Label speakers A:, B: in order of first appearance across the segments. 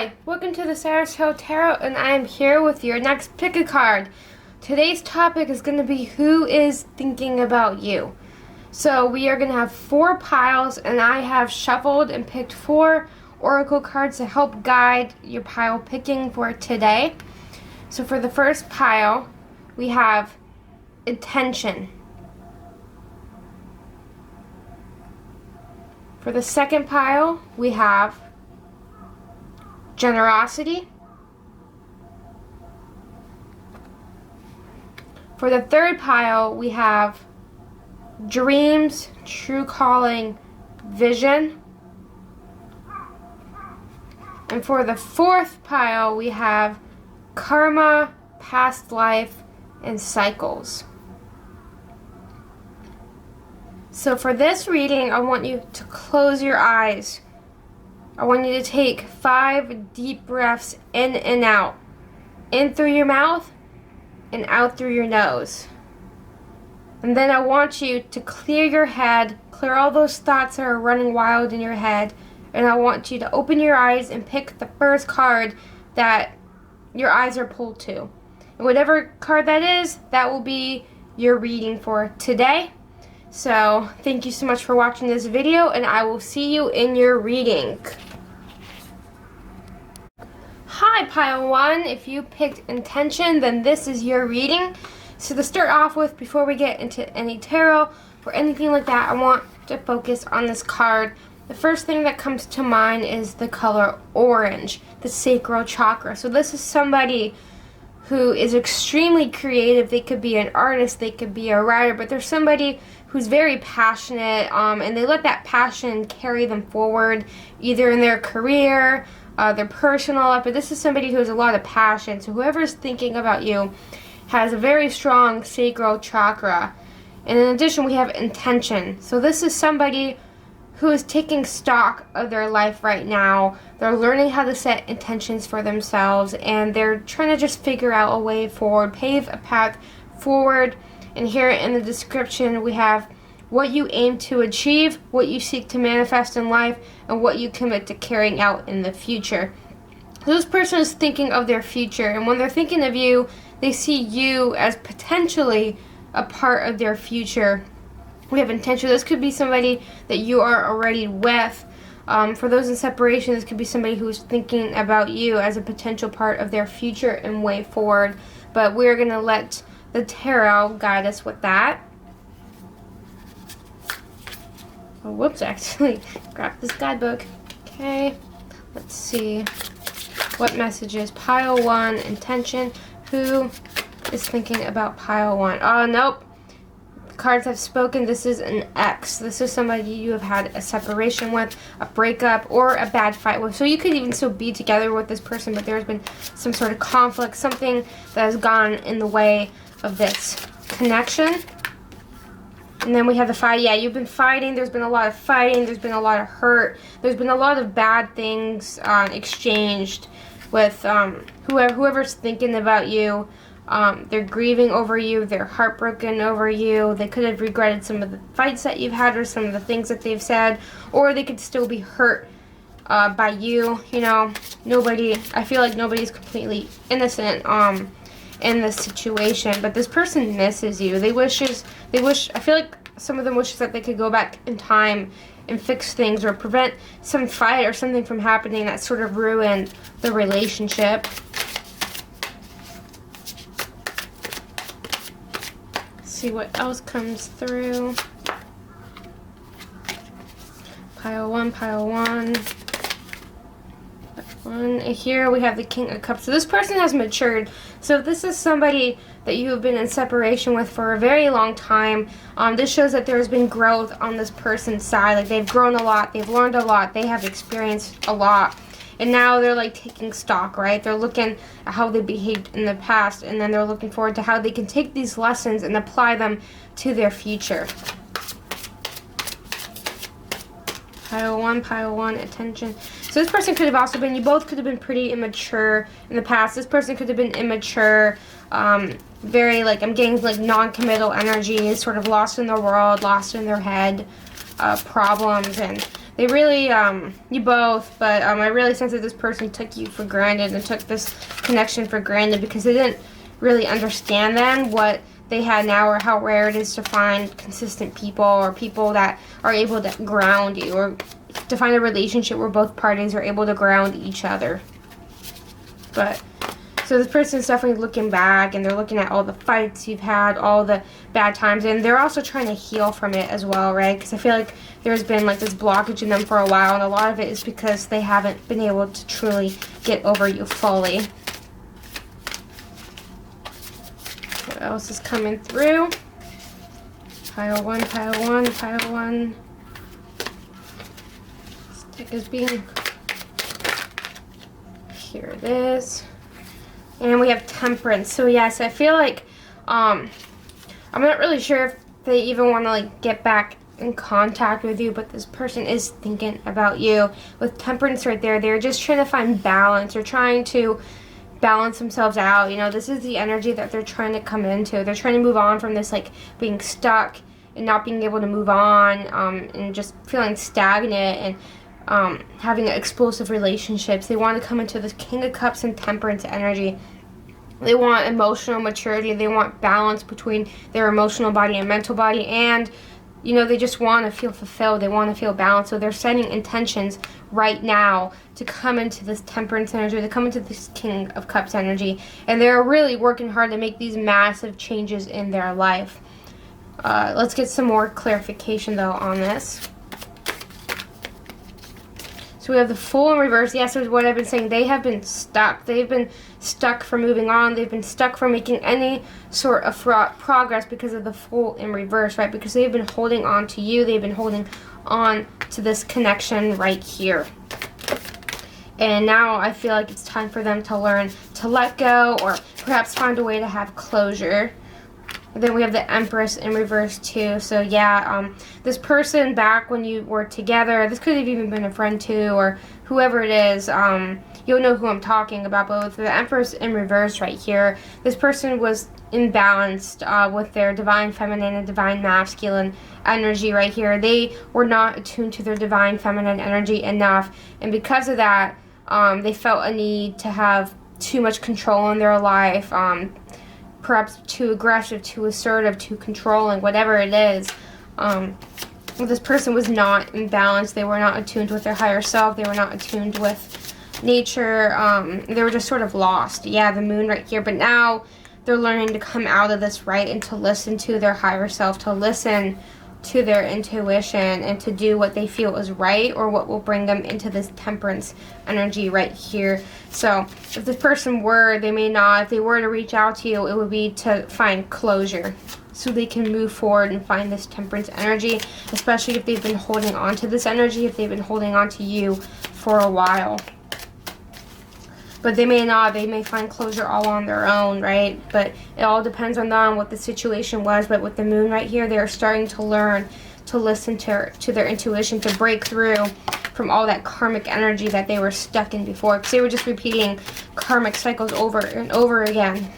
A: Hi, welcome to the Untitled Tarot, and I am here with your next pick a card. Today's topic is going to be who is thinking about you. So we are going to have 4 piles, and I have shuffled and picked 4 oracle cards to help guide your pile picking for today. So for the first pile, we have intention. For the second pile, we have generosity. For the third pile, we have dreams, true calling, vision. And for the fourth pile, we have karma, past life, and cycles. So for this reading, I want you to close your eyes. I want you to take 5 deep breaths in and out. In through your mouth and out through your nose. And then I want you to clear your head, clear all those thoughts that are running wild in your head, and I want you to open your eyes and pick the first card that your eyes are pulled to. And whatever card that is, that will be your reading for today. So, thank you so much for watching this video, and I will see you in your reading. Hi, Pile 1. If you picked intention, then this is your reading. So to start off with, before we get into any tarot or anything like that, I want to focus on this card. The first thing that comes to mind is the color orange, the sacral chakra. So this is somebody who is extremely creative. They could be an artist, they could be a writer, but there's somebody who's very passionate, and they let that passion carry them forward, either in their career, their personal life, but this is somebody who has a lot of passion. So whoever's thinking about you has a very strong sacral chakra. And in addition, we have intention. So this is somebody who is taking stock of their life right now. They're learning how to set intentions for themselves, and they're trying to just figure out a way forward, pave a path forward. And here in the description, we have what you aim to achieve, what you seek to manifest in life, and what you commit to carrying out in the future. So this person is thinking of their future, and when they're thinking of you, they see you as potentially a part of their future. We have intention. This could be somebody that you are already with. For those in separation, this could be somebody who is thinking about you as a potential part of their future and way forward. But we're going to let the tarot guide us with that. Oh, whoops, actually grabbed this guidebook. Okay, let's see. What messages? Pile 1, intention. Who is thinking about pile 1? Oh, nope. The cards have spoken. This is an ex. This is somebody you have had a separation with, a breakup, or a bad fight with. So you could even still be together with this person, but there's been some sort of conflict, something that has gone in the way of this connection. And then we have the fight. Yeah, you've been fighting. There's been a lot of fighting. There's been a lot of hurt. There's been a lot of bad things exchanged with whoever's thinking about you. They're grieving over you. They're heartbroken over you. They could have regretted some of the fights that you've had or some of the things that they've said. Or they could still be hurt by you. You know, I feel like nobody's completely innocent in this situation, but this person misses you. I feel like some of them wishes that they could go back in time and fix things or prevent some fight or something from happening that sort of ruined the relationship. Let's see what else comes through. Pile 1, pile 1. And here we have the King of Cups. So this person has matured. So this is somebody that you have been in separation with for a very long time. This shows that there has been growth on this person's side. Like, they've grown a lot. They've learned a lot. They have experienced a lot. And now they're like taking stock, right? They're looking at how they behaved in the past, and then they're looking forward to how they can take these lessons and apply them to their future. Pile 1, attention. So this person could have also been, you both could have been pretty immature in the past. This person could have been immature, very, like, I'm getting, like, non-committal energy, sort of lost in their world, lost in their head, problems, and They really, you both, but I really sense that this person took you for granted and took this connection for granted because they didn't really understand then what they had now, or how rare it is to find consistent people, or people that are able to ground you, or to find a relationship where both parties are able to ground each other. But so this person is definitely looking back, and they're looking at all the fights you've had, all the bad times, and they're also trying to heal from it as well, right? Because I feel like there's been like this blockage in them for a while, and a lot of it is because they haven't been able to truly get over you fully. What else is coming through? Pile one, pile one, pile one. This deck is being... Here it is. And we have Temperance. So yes, I feel like I'm not really sure if they even want to like get back in contact with you, but this person is thinking about you. With Temperance right there, they're just trying to find balance. They're trying to balance themselves out. You know, this is the energy that they're trying to come into. They're trying to move on from this like being stuck and not being able to move on, and just feeling stagnant and having explosive relationships. They want to come into this King of Cups and Temperance energy. They want emotional maturity. They want balance between their emotional body and mental body, and you know, they just want to feel fulfilled. They want to feel balanced. So they're setting intentions right now to come into this Temperance energy, to come into this King of Cups energy, and they're really working hard to make these massive changes in their life. Let's get some more clarification though on this. So we have the Fool in reverse. Yes, is what I've been saying. They have been stuck. They've been stuck from moving on. They've been stuck from making any sort of progress because of the Fool in reverse, right? Because they've been holding on to you. They've been holding on to this connection right here. And now I feel like it's time for them to learn to let go, or perhaps find a way to have closure. Then we have the Empress in reverse too. So yeah, this person back when you were together, this could have even been a friend too, or whoever it is, you'll know who I'm talking about. But with the Empress in reverse right here, this person was imbalanced with their divine feminine and divine masculine energy right here. They were not attuned to their divine feminine energy enough, and because of that, they felt a need to have too much control in their life, perhaps too aggressive, too assertive, too controlling, whatever it is. This person was not in balance. They were not attuned with their higher self. They were not attuned with nature. They were just sort of lost. Yeah, the Moon right here. But now they're learning to come out of this, right, and to listen to their higher self, to listen to their intuition, and to do what they feel is right, or what will bring them into this Temperance energy right here. So if this person were, they may not, if they were to reach out to you, it would be to find closure so they can move forward and find this Temperance energy, especially if they've been holding on to this energy, if they've been holding on to you for a while. But they may not. They may find closure all on their own, right? But it all depends on them, what the situation was. But with the Moon right here, they're starting to learn to listen to their intuition, to break through from all that karmic energy that they were stuck in before. Because they were just repeating karmic cycles over and over again.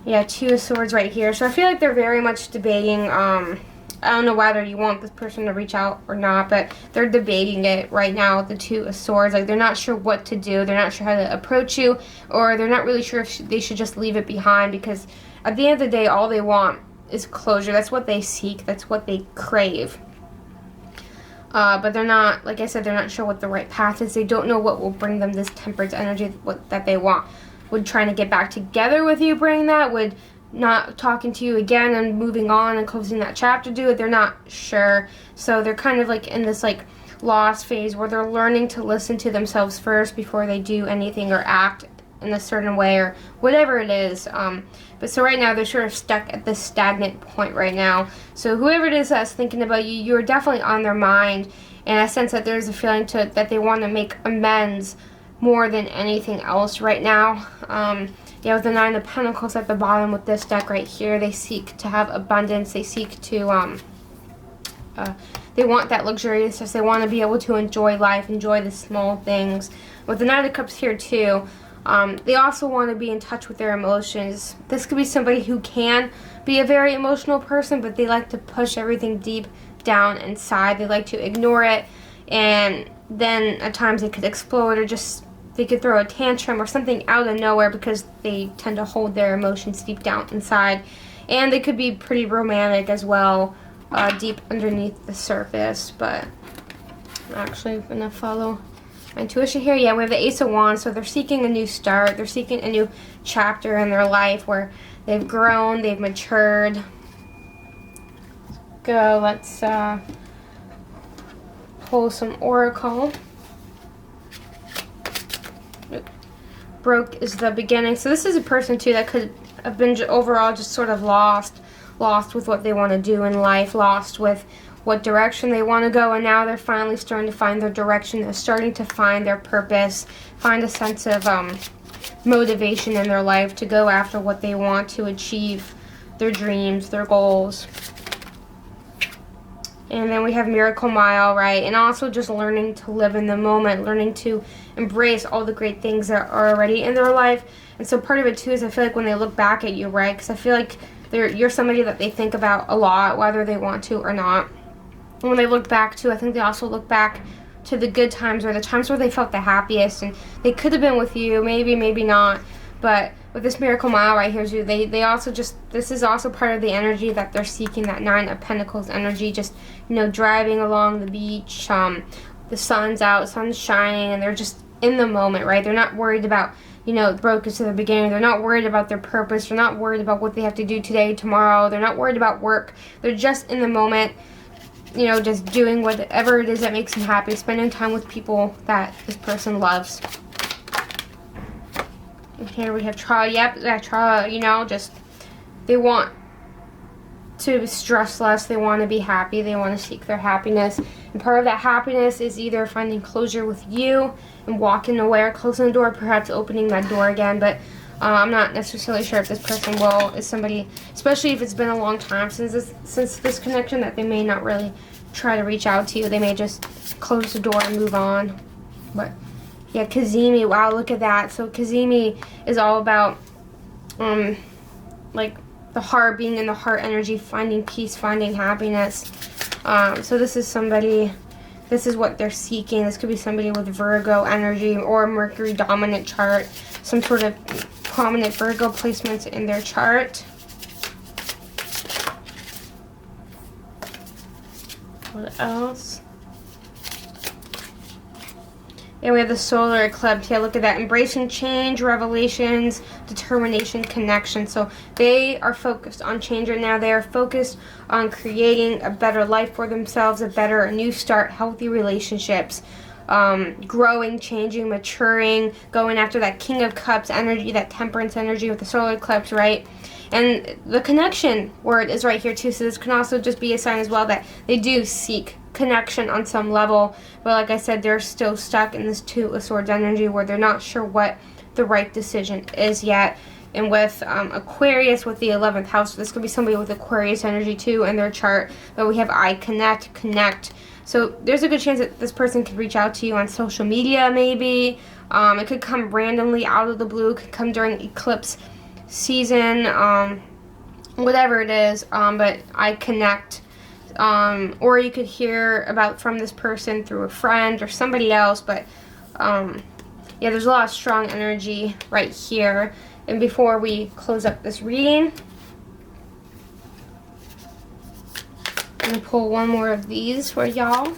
A: Yeah, Two of Swords right here. So I feel like they're very much debating, I don't know whether you want this person to reach out or not, but they're debating it right now, the Two of Swords. Like, they're not sure what to do. They're not sure how to approach you, or they're not really sure if they should just leave it behind, because at the end of the day, all they want is closure. That's what they seek. That's what they crave. But they're not, like I said, they're not sure what the right path is. They don't know what will bring them this Temperance energy that they want. Would trying to get back together with you bring that? Would not talking to you again and moving on and closing that chapter do it? They're not sure. So they're kind of like in this like lost phase where they're learning to listen to themselves first before they do anything or act in a certain way or whatever it is. But so right now they're sort of stuck at this stagnant point right now. So whoever it is that's thinking about you, you're definitely on their mind. And I sense that there's a feeling that they want to make amends more than anything else right now. Yeah, with the Nine of Pentacles at the bottom with this deck right here, they seek to have abundance. They seek to, they want that luxuriousness. They want to be able to enjoy life, enjoy the small things. With the Knight of Cups here too, they also want to be in touch with their emotions. This could be somebody who can be a very emotional person, but they like to push everything deep down inside. They like to ignore it, and then at times they could explode, or just they could throw a tantrum or something out of nowhere because they tend to hold their emotions deep down inside. And they could be pretty romantic as well, deep underneath the surface. But I'm actually going to follow my intuition here. Yeah, we have the Ace of Wands, so they're seeking a new start. They're seeking a new chapter in their life where they've grown, they've matured. Let's pull some oracle. Broke is the beginning. So this is a person too that could have been overall just sort of lost with what they want to do in life, lost with what direction they want to go, and now they're finally starting to find their direction. They're starting to find their purpose, find a sense of motivation in their life to go after what they want to achieve, their dreams, their goals. And then we have Miracle Mile, right? And also just learning to live in the moment, learning to embrace all the great things that are already in their life. And so part of it too is I feel like when they look back at you, right? Because I feel like you're somebody that they think about a lot, whether they want to or not. And when they look back too, I think they also look back to the good times, or the times where they felt the happiest, and they could have been with you, maybe not. But with this Miracle Mile right here, too, they also just, this is also part of the energy that they're seeking, that Nine of Pentacles energy, just, you know, driving along the beach, the sun's out, sun's shining, and they're just in the moment, right? They're not worried about, you know, broke is to the beginning. They're not worried about their purpose. They're not worried about what they have to do today, tomorrow. They're not worried about work. They're just in the moment, you know, just doing whatever it is that makes them happy, spending time with people that this person loves. And here we have trial. Yep, that trial, you know, just they want to stress less. They want to be happy. They want to seek their happiness. And part of that happiness is either finding closure with you and walking away, or closing the door, perhaps opening that door again. But I'm not necessarily sure if this person is somebody, especially if it's been a long time since this connection, that they may not really try to reach out to you. They may just close the door and move on. But yeah, Kazemi, wow, look at that. So Kazemi is all about like the heart, being in the heart energy, finding peace, finding happiness. So this is somebody, this is what they're seeking. This could be somebody with Virgo energy or Mercury dominant chart, some sort of prominent Virgo placements in their chart. What else? And we have the solar eclipse. Yeah, look at that. Embracing change, revelations, determination, connection. So they are focused on change right now. They are focused on creating a better life for themselves, a new start, healthy relationships, growing, changing, maturing, going after that King of Cups energy, that temperance energy with the solar eclipse, right? And the connection word is right here too. So this can also just be a sign as well that they do seek connection on some level, but like I said, they're still stuck in this Two of Swords energy where they're not sure what the right decision is yet. And with Aquarius, with the 11th house, this could be somebody with Aquarius energy too in their chart. But we have I connect. So there's a good chance that this person could reach out to you on social media, maybe. It could come randomly out of the blue. It could come during eclipse season, whatever it is. But I connect. Or you could hear from this person through a friend or somebody else. But yeah, there's a lot of strong energy right here. And before we close up this reading, I'm going to pull one more of these for y'all.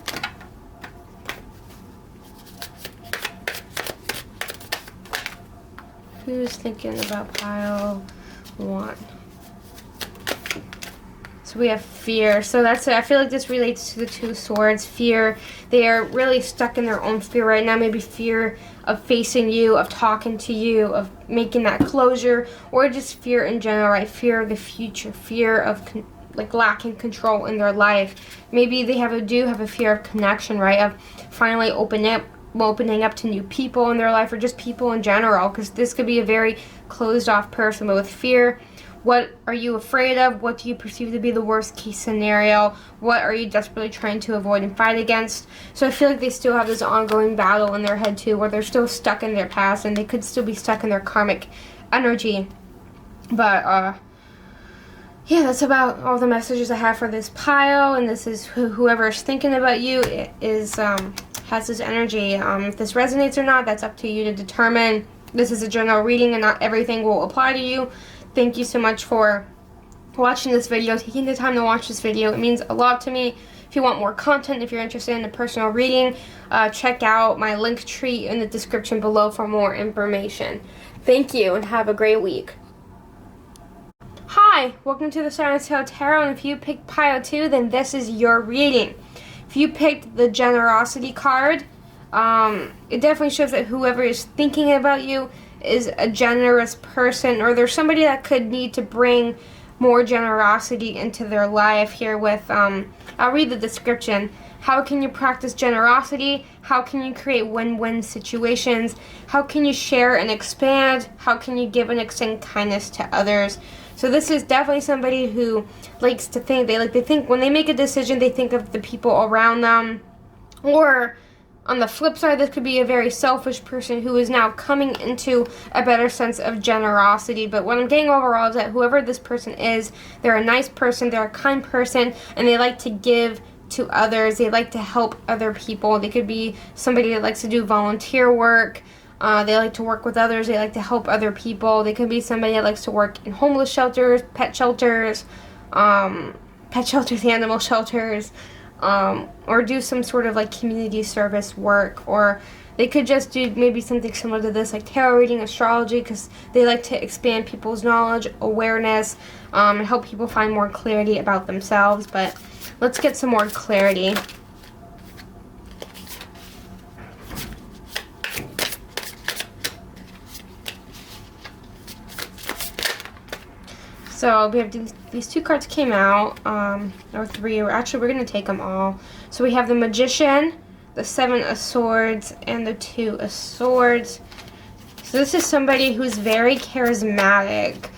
A: Who's thinking about pile 1? So we have fear. So that's it. I feel like this relates to the Two of Swords. Fear. They are really stuck in their own fear right now. Maybe fear of facing you, of talking to you, of making that closure, or just fear in general, right? Fear of the future. Fear of like lacking control in their life. Maybe they do have a fear of connection, right? Of finally opening up to new people in their life, or just people in general, because this could be a very closed off person. But with fear, what are you afraid of? What do you perceive to be the worst case scenario? What are you desperately trying to avoid and fight against? So I feel like they still have this ongoing battle in their head too, where they're still stuck in their past, and they could still be stuck in their karmic energy. But yeah, that's about all the messages I have for this pile, and this is whoever's thinking about you is has this energy. If this resonates or not, that's up to you to determine. This is a general reading and not everything will apply to you. Thank you so much for watching this video, taking the time to watch this video. It means a lot to me. If you want more content, if you're interested in a personal reading, check out my link tree in the description below for more information. Thank you and have a great week. Hi, welcome to the Untitled Tarot, and if you picked pile 2, then this is your reading. If you picked the generosity card, it definitely shows that whoever is thinking about you is a generous person, or there's somebody that could need to bring more generosity into their life here with, I'll read the description. How can you practice generosity? How can you create win-win situations? How can you share and expand? How can you give and extend kindness to others? So this is definitely somebody who likes to think. They think when they make a decision, they think of the people around them. Or on the flip side, this could be a very selfish person who is now coming into a better sense of generosity. But what I'm getting overall is that whoever this person is, they're a nice person, they're a kind person, and they like to give to others. They like to help other people. They could be somebody that likes to do volunteer work. They like to work with others. They like to help other people. They could be somebody that likes to work in homeless shelters, animal shelters, or do some sort of like community service work. Or they could just do maybe something similar to this, like tarot reading, astrology, because they like to expand people's knowledge, awareness, and help people find more clarity about themselves. But let's get some more clarity. So we have these two cards came out, or three, or actually we're going to take them all. So we have the Magician, the Seven of Swords, and the Two of Swords. So this is somebody who's very charismatic.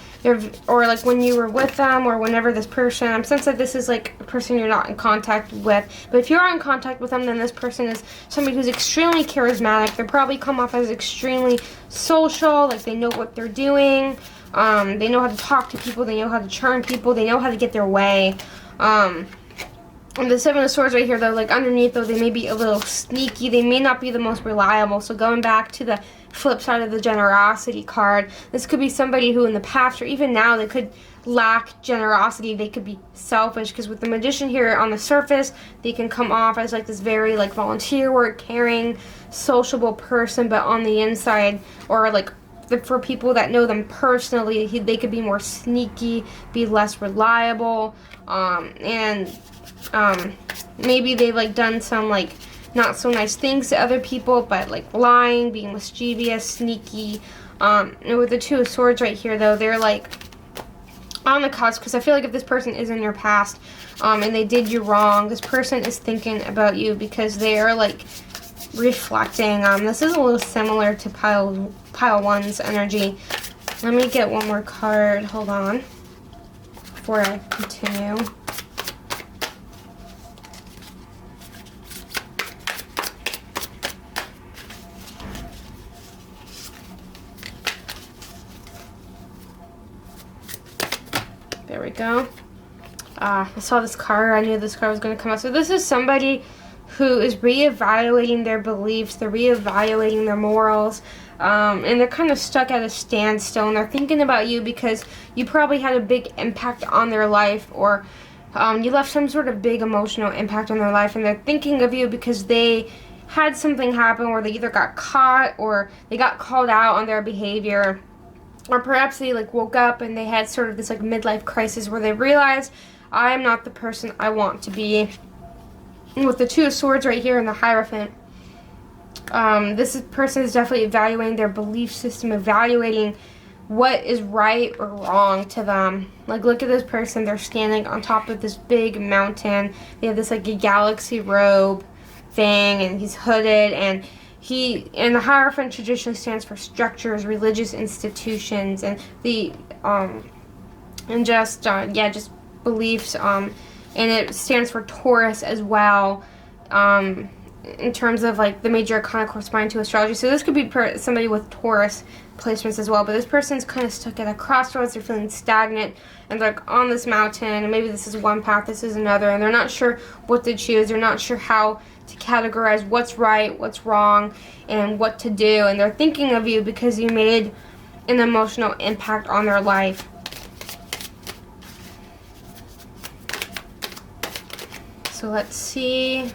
A: Or like when you were with them, or whenever this person, I'm sensing that this is like a person you're not in contact with. But if you are in contact with them, then this person is somebody who's extremely charismatic. They probably come off as extremely social, like they know what they're doing. They know how to talk to people, they know how to charm people, they know how to get their way. And the Seven of Swords right here, though, like underneath, though, they may be a little sneaky. They may not be the most reliable. So going back to the flip side of the generosity card, this could be somebody who in the past or even now, they could lack generosity. They could be selfish, because with the Magician here on the surface, they can come off as like this very like volunteer work, caring, sociable person, but on the inside, or like for people that know them personally, they could be more sneaky, be less reliable, and maybe they've like done some like not so nice things to other people, but like lying, being mischievous, sneaky. And with the Two of Swords right here, though, they're like on the cusp, because I feel like if this person is in your past, and they did you wrong, this person is thinking about you because they are like reflecting. This is a little similar to pile 1's energy. Let me get one more card. Hold on. Before I continue. There we go. I saw this card. I knew this card was going to come out. So this is somebody who is reevaluating their beliefs, they're reevaluating their morals, and they're kind of stuck at a standstill, and they're thinking about you because you probably had a big impact on their life, or you left some sort of big emotional impact on their life, and they're thinking of you because they had something happen where they either got caught or they got called out on their behavior, or perhaps they like woke up and they had sort of this like midlife crisis where they realized, I am not the person I want to be. And with the Two of Swords right here in the Hierophant, this person is definitely evaluating their belief system, evaluating what is right or wrong to them. Like, look at this person. They're standing on top of this big mountain. They have this like a galaxy robe thing, and he's hooded, and the Hierophant traditionally stands for structures, religious institutions, and just beliefs. And it stands for Taurus as well. in terms of like the major arcana corresponding to astrology. So this could be somebody with Taurus placements as well, but this person's kind of stuck at a crossroads. They're feeling stagnant, and they're like on this mountain, and maybe this is one path, this is another, and they're not sure what to choose. They're not sure how to categorize what's right, what's wrong, and what to do. And they're thinking of you because you made an emotional impact on their life. So let's see.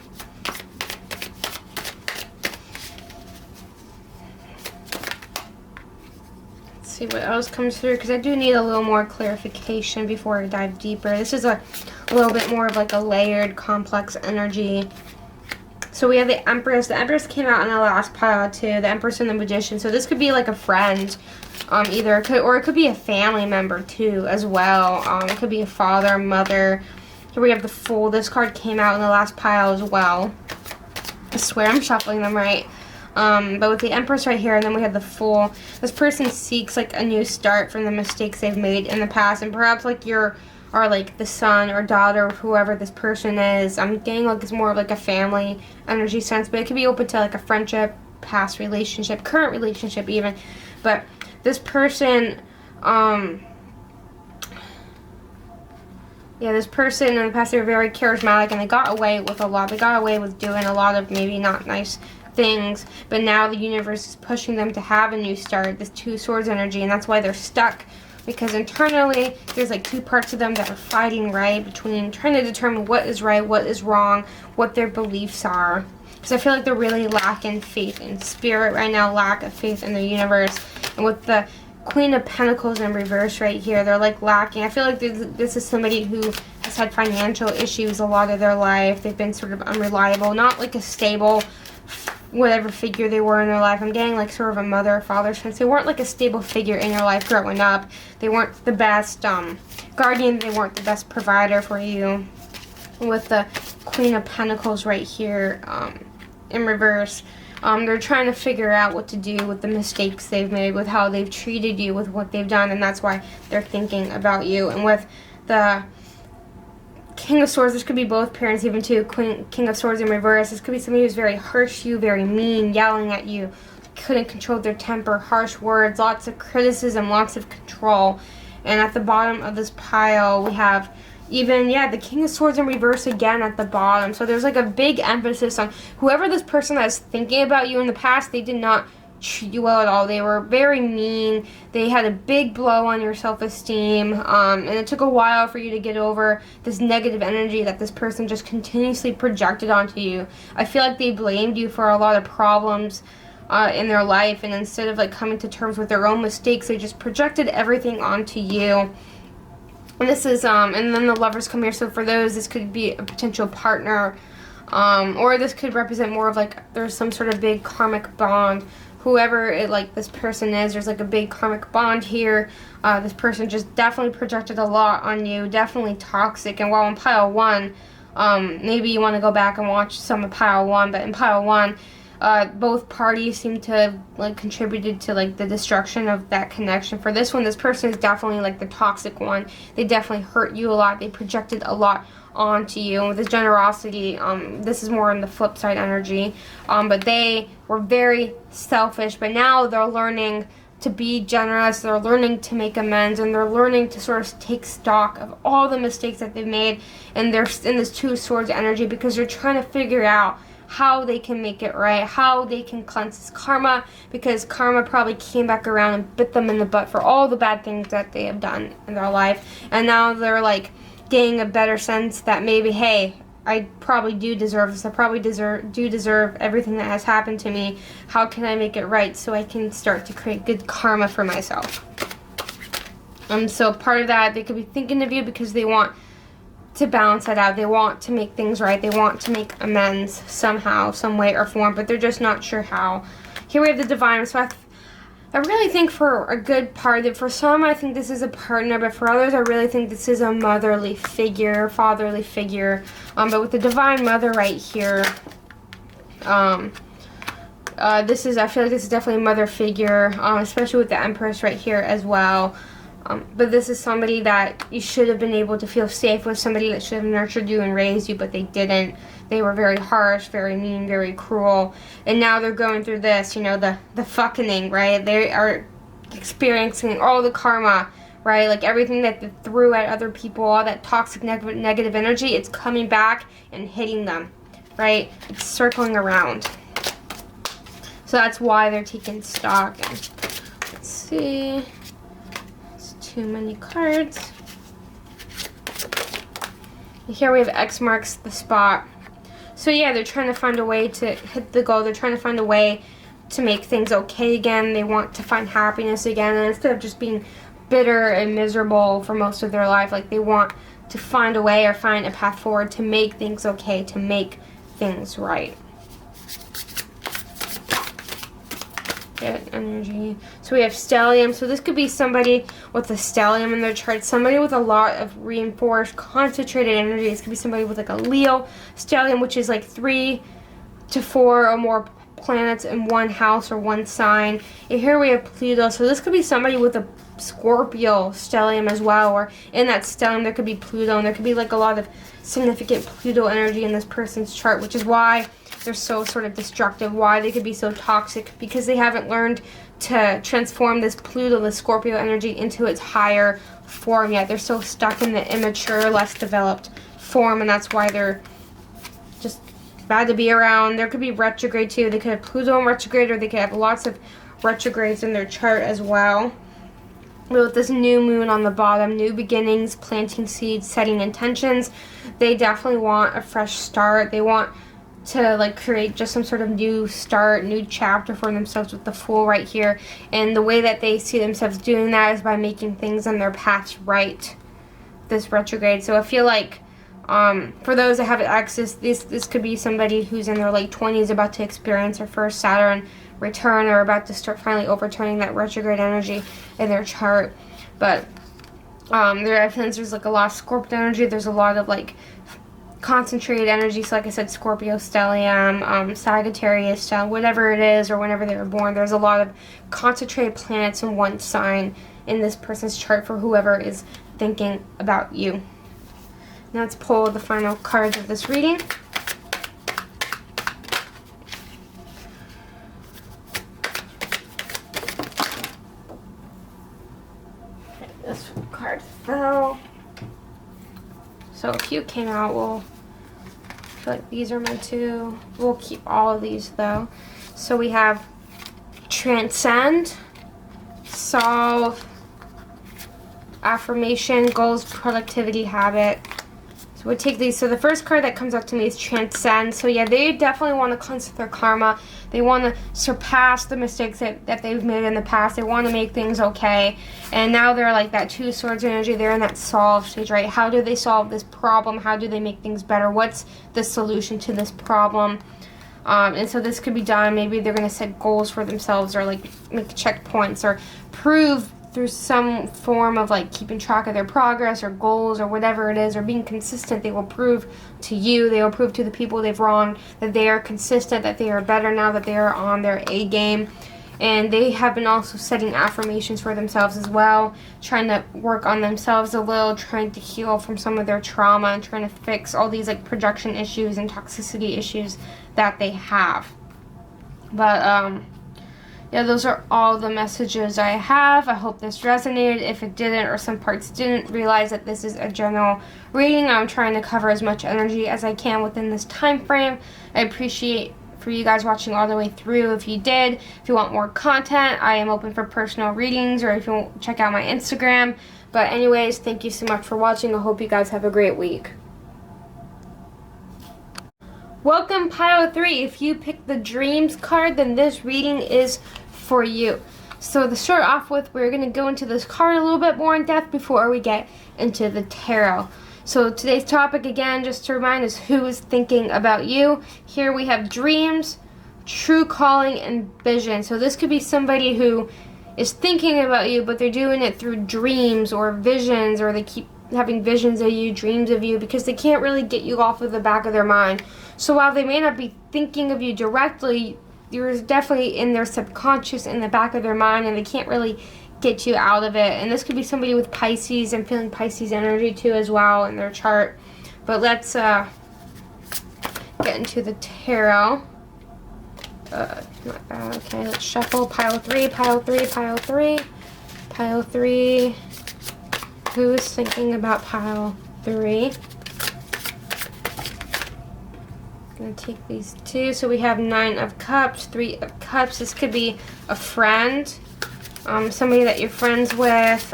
A: See what else comes through, because I do need a little more clarification before I dive deeper. This is a little bit more of like a layered, complex energy. So we have the Empress. The Empress came out in the last pile too. The Empress and the Magician. So this could be like a friend, either it could be a family member too as well. It could be a father, mother. Here we have the Fool. This card came out in the last pile as well. I swear I'm shuffling them right. But with the Empress right here, and then we have the Fool. This person seeks like a new start from the mistakes they've made in the past, and perhaps like you're like the son or daughter of whoever this person is. I'm getting like it's more of like a family energy sense, but it could be open to like a friendship, past relationship, current relationship even. But this person, yeah, this person in the past, they were very charismatic, and they got away with a lot. They got away with doing a lot of maybe not nice things, but now the universe is pushing them to have a new start, this Two Swords energy, and that's why they're stuck, because internally there's like two parts of them that are fighting, right, between trying to determine what is right, what is wrong, what their beliefs are. Because I feel like they're really lacking faith in spirit right now, lack of faith in the universe. And with the Queen of Pentacles in reverse right here, they're like lacking. I feel like this is somebody who has had financial issues a lot of their life. They've been sort of unreliable, not like a stable whatever figure they were in their life. I'm getting like sort of a mother or father sense. They weren't like a stable figure in your life growing up. They weren't the best guardian. They weren't the best provider for you. With the Queen of Pentacles right here in reverse, they're trying to figure out what to do with the mistakes they've made, with how they've treated you, with what they've done, and that's why they're thinking about you. And with the King of Swords, this could be both parents, even too. King of Swords in reverse, this could be somebody who's very harsh to you, very mean, yelling at you, couldn't control their temper, harsh words, lots of criticism, lots of control. And at the bottom of this pile, we have even, yeah, the King of Swords in reverse again at the bottom. So there's like a big emphasis on whoever this person that's thinking about you in the past, they did not treat you well at all. They were very mean. They had a big blow on your self-esteem, and it took a while for you to get over this negative energy that this person just continuously projected onto you. I feel like they blamed you for a lot of problems in their life, and instead of like coming to terms with their own mistakes, they just projected everything onto you. And this is and then the Lovers come here. So for those, this could be a potential partner, or this could represent more of like there's some sort of big karmic bond. Whoever this person is, there's like a big karmic bond here. This person just definitely projected a lot on you, definitely toxic. And while in pile one, maybe you want to go back and watch some of pile one, but in pile one, both parties seem to have like contributed to like the destruction of that connection. For this one, this person is definitely like the toxic one. They definitely hurt you a lot. They projected a lot onto you. And with this generosity, this is more in the flip side energy, but they were very selfish, but now they're learning to be generous, they're learning to make amends, and they're learning to sort of take stock of all the mistakes that they've made, and they're in this Two Swords energy because they're trying to figure out how they can make it right, how they can cleanse this karma, because karma probably came back around and bit them in the butt for all the bad things that they have done in their life, and now they're like getting a better sense that maybe, hey, I probably do deserve this. I probably do deserve everything that has happened to me. How can I make it right so I can start to create good karma for myself? So part of that, they could be thinking of you because they want to balance that out. They want to make things right. They want to make amends somehow, some way or form, but they're just not sure how. Here we have the Divine. So I really think for a good part that for some I think this is a partner, but for others I really think this is a motherly figure, fatherly figure. But with the Divine Mother right here, I feel like this is definitely a mother figure, especially with the Empress right here as well. But this is somebody that you should have been able to feel safe with, somebody that should have nurtured you and raised you, but they didn't. They were very harsh, very mean, very cruel. And now they're going through this, you know, the fucking, right? They are experiencing all the karma, right? Like everything that they threw at other people, all that toxic negative energy, it's coming back and hitting them, right? It's circling around. So that's why they're taking stock. And let's see. It's too many cards. And here we have X marks the spot. So yeah, they're trying to find a way to hit the goal. They're trying to find a way to make things okay again. They want to find happiness again. And instead of just being bitter and miserable for most of their life, like they want to find a way or find a path forward to make things okay, to make things right. Get energy. So we have stellium. So this could be somebody with a stellium in their chart, somebody with a lot of reinforced, concentrated energy. This could be somebody with like a Leo stellium, which is like 3 to 4 or more planets in one house or one sign. And here we have Pluto. So this could be somebody with a Scorpio stellium as well, or in that stellium there could be Pluto, and there could be like a lot of significant Pluto energy in this person's chart, which is why they're so sort of destructive, why they could be so toxic, because they haven't learned to transform this Pluto, the Scorpio energy, into its higher form yet. They're so stuck in the immature, less developed form, and that's why they're just bad to be around. There could be retrograde too. They could have Pluto in retrograde, or they could have lots of retrogrades in their chart as well. With this new moon on the bottom, new beginnings, planting seeds, setting intentions, they definitely want a fresh start. They want to like create just some sort of new start, new chapter for themselves with the Fool right here. And the way that they see themselves doing that is by making things on their paths right, this retrograde. So I feel like for those that have access, this could be somebody who's in their late 20s about to experience their first Saturn return, or about to start finally overturning that retrograde energy in their chart. But there's like a lot of Scorpio energy. There's a lot of like concentrated energy. So like I said, Scorpio stellium, Sagittarius stellium, whatever it is, or whenever they were born, there's a lot of concentrated planets in one sign in this person's chart for whoever is thinking about you. Now let's pull the final cards of this reading. This card fell. So a few came out. I feel like these are meant to. We'll keep all of these though. So we have transcend, solve, affirmation, goals, productivity, habit. So we'll take these. So the first card that comes up to me is transcend. So yeah, they definitely want to cleanse their karma. They want to surpass the mistakes that they've made in the past. They want to make things okay. And now they're like that Two Swords energy. They're in that solve stage, right? How do they solve this problem? How do they make things better? What's the solution to this problem? And so this could be done. Maybe they're going to set goals for themselves, or like make checkpoints, or prove through some form of like keeping track of their progress or goals or whatever it is, or being consistent. They will prove to you, they will prove to the people they've wronged that they are consistent, that they are better now, that they are on their A game. And they have been also setting affirmations for themselves as well, trying to work on themselves a little, trying to heal from some of their trauma, and trying to fix all these like projection issues and toxicity issues that they have. But yeah, those are all the messages I have. I hope this resonated. If it didn't, or some parts didn't, realize that this is a general reading. I'm trying to cover as much energy as I can within this time frame. I appreciate for you guys watching all the way through. If you did, if you want more content, I am open for personal readings, or if you want, check out my Instagram. But anyways, thank you so much for watching. I hope you guys have a great week. Welcome, pile 3. If you picked the dreams card, then this reading is for you. So to start off with, we're going to go into this card a little bit more in depth before we get into the tarot. So today's topic, again, just to remind, is who is thinking about you. Here we have dreams, true calling, and vision. So this could be somebody who is thinking about you, but they're doing it through dreams or visions, or they keep having visions of you, dreams of you, because they can't really get you off of the back of their mind. So while they may not be thinking of you directly, you're definitely in their subconscious, in the back of their mind, and they can't really get you out of it. And this could be somebody with Pisces. I'm feeling Pisces energy too as well in their chart. But let's get into the tarot. Okay, let's shuffle. Pile 3, pile 3, pile 3, pile 3. Who is thinking about pile 3? I'm gonna take these two. So we have 9 of Cups, 3 of Cups. This could be a friend, somebody that you're friends with,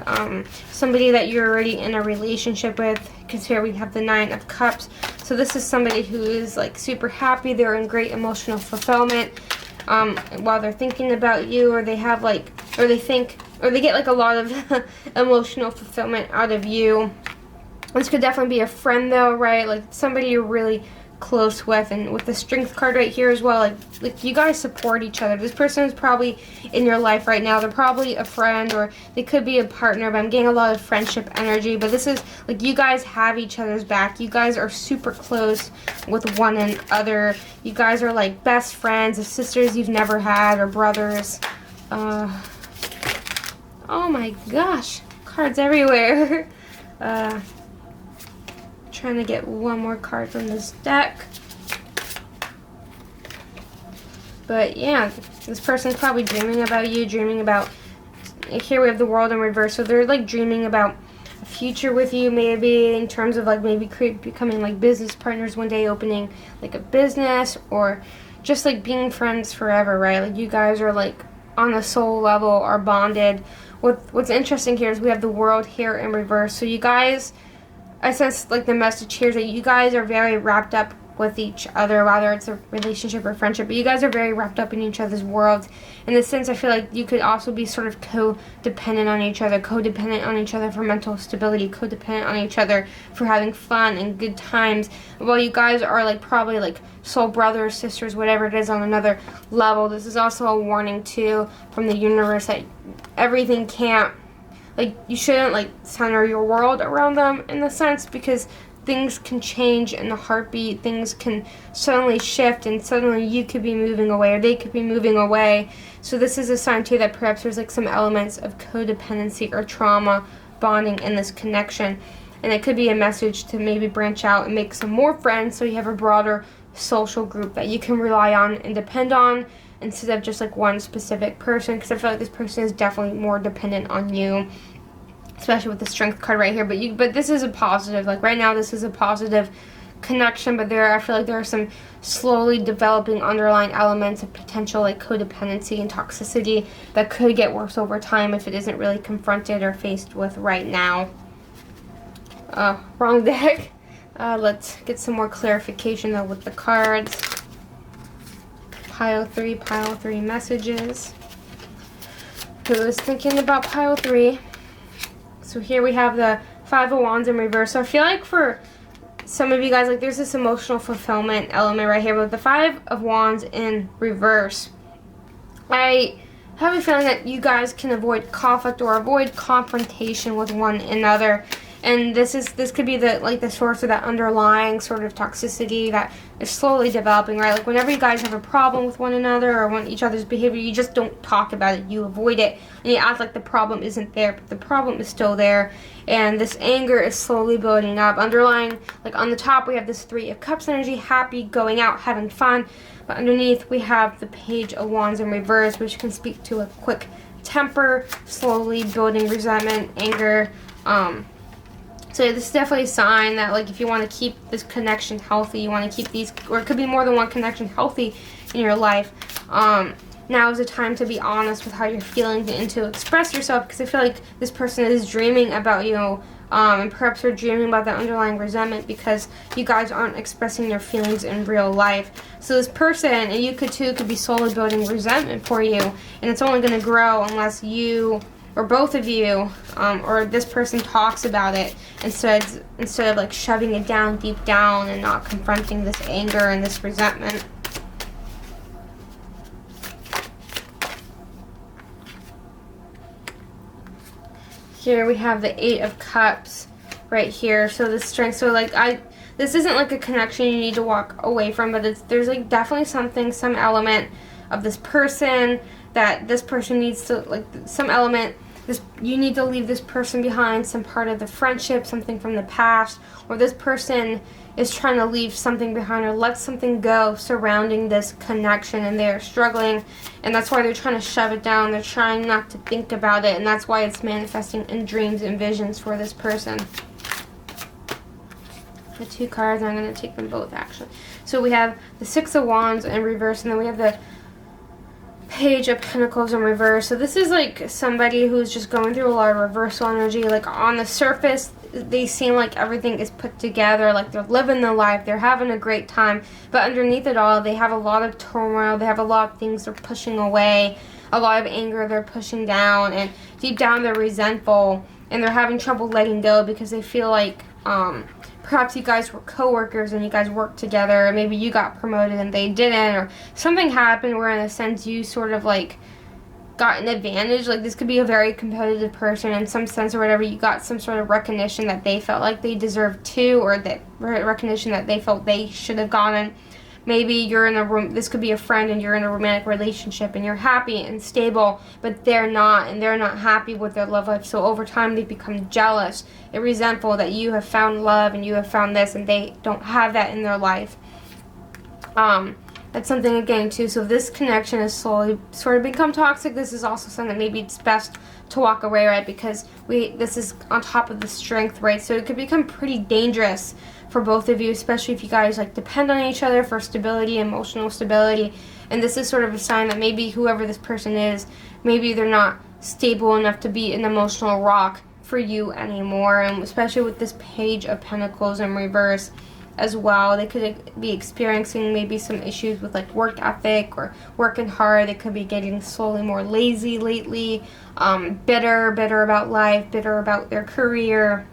A: somebody that you're already in a relationship with, because here we have the 9 of Cups. So this is somebody who is like super happy, they're in great emotional fulfillment while they're thinking about you, or they have like, or they think, or they get like a lot of emotional fulfillment out of you. This could definitely be a friend though, right? Like somebody you're really close with. And with the Strength card right here as well, like you guys support each other. This person is probably in your life right now. They're probably a friend, or they could be a partner, but I'm getting a lot of friendship energy. But this is like you guys have each other's back. You guys are super close with one another. You guys are like best friends, of sisters you've never had, or brothers. Oh my gosh, cards everywhere. Trying to get one more card from this deck. But yeah, this person's probably dreaming about you, dreaming about, here we have the World in reverse, so they're like dreaming about a future with you, maybe in terms of like maybe becoming like business partners one day, opening like a business, or just like being friends forever, right? Like you guys are like on a soul level, are bonded. What's interesting here is we have the World here in reverse, so you guys, I sense like the message here is that you guys are very wrapped up with each other, whether it's a relationship or friendship, but you guys are very wrapped up in each other's worlds. In this sense, I feel like you could also be sort of codependent on each other for mental stability, codependent on each other for having fun and good times. While you guys are like probably like soul brothers, sisters, whatever it is on another level, this is also a warning too from the universe that everything can't, like, you shouldn't, like, center your world around them in the sense, because things can change in a heartbeat. Things can suddenly shift, and suddenly you could be moving away, or they could be moving away. So this is a sign, too, that perhaps there's, like, some elements of codependency or trauma bonding in this connection. And it could be a message to maybe branch out and make some more friends so you have a broader social group that you can rely on and depend on, instead of just like one specific person, because I feel like this person is definitely more dependent on you, especially with the Strength card right here. But this is a positive, like right now this is a positive connection, but I feel like there are some slowly developing underlying elements of potential like codependency and toxicity that could get worse over time if it isn't really confronted or faced with right now. Wrong deck. Let's get some more clarification though with the cards. Pile 3 messages. Who is thinking about pile 3? So here we have the 5 of Wands in reverse. So I feel like for some of you guys, like there's this emotional fulfillment element right here, but the 5 of Wands in reverse, I have a feeling that you guys can avoid conflict or avoid confrontation with one another. And this could be the source of that underlying sort of toxicity that is slowly developing, right? Like whenever you guys have a problem with one another or want each other's behavior, you just don't talk about it. You avoid it, and you act like the problem isn't there, but the problem is still there. And this anger is slowly building up. Underlying, like on the top, we have this 3 of Cups energy, happy, going out, having fun. But underneath, we have the Page of Wands in reverse, which can speak to a quick temper, slowly building resentment, anger. So this is definitely a sign that, like, if you want to keep this connection healthy, you want to keep these, or it could be more than one connection healthy in your life, now is the time to be honest with how you're feeling and to express yourself, because I feel like this person is dreaming about you, and perhaps they're dreaming about that underlying resentment because you guys aren't expressing your feelings in real life. So this person, and you could too, could be slowly building resentment for you, and it's only going to grow unless you, or both of you, or this person talks about it instead of like shoving it down deep down and not confronting this anger and this resentment. Here we have the 8 of Cups right here. So the strength, so like this isn't like a connection you need to walk away from, but there's like definitely some element of this person that this person needs to, like some element you need to leave this person behind, some part of the friendship, something from the past, or this person is trying to leave something behind or let something go surrounding this connection, and they're struggling, and that's why they're trying to shove it down. They're trying not to think about it, and that's why it's manifesting in dreams and visions for this person. The 2 cards, I'm going to take them both actually. So we have the 6 of Wands in reverse, and then we have the Page of Pentacles in reverse. So this is like somebody who's just going through a lot of reversal energy. Like on the surface, they seem like everything is put together, like they're living their life, they're having a great time, but underneath it all, they have a lot of turmoil, they have a lot of things they're pushing away, a lot of anger they're pushing down, and deep down they're resentful, and they're having trouble letting go because they feel like perhaps you guys were co-workers and you guys worked together, or maybe you got promoted and they didn't, or something happened where in a sense you sort of like got an advantage. Like this could be a very competitive person in some sense or whatever. You got some sort of recognition that they felt like they deserved too, or that recognition that they felt they should have gotten. Maybe you're in a room, this could be a friend and you're in a romantic relationship and you're happy and stable, but they're not, and they're not happy with their love life. So over time they become jealous and resentful that you have found love and you have found this and they don't have that in their life. That's something again too. So this connection has slowly sort of become toxic. This is also something that maybe it's best to walk away, right? Because this is on top of the strength, right? So it could become pretty dangerous for both of you, especially if you guys like depend on each other for stability, emotional stability. And this is sort of a sign that maybe whoever this person is, maybe they're not stable enough to be an emotional rock for you anymore. And especially with this Page of Pentacles in reverse as well, they could be experiencing maybe some issues with like work ethic or working hard. They could be getting slowly more lazy lately, bitter about life, bitter about their career.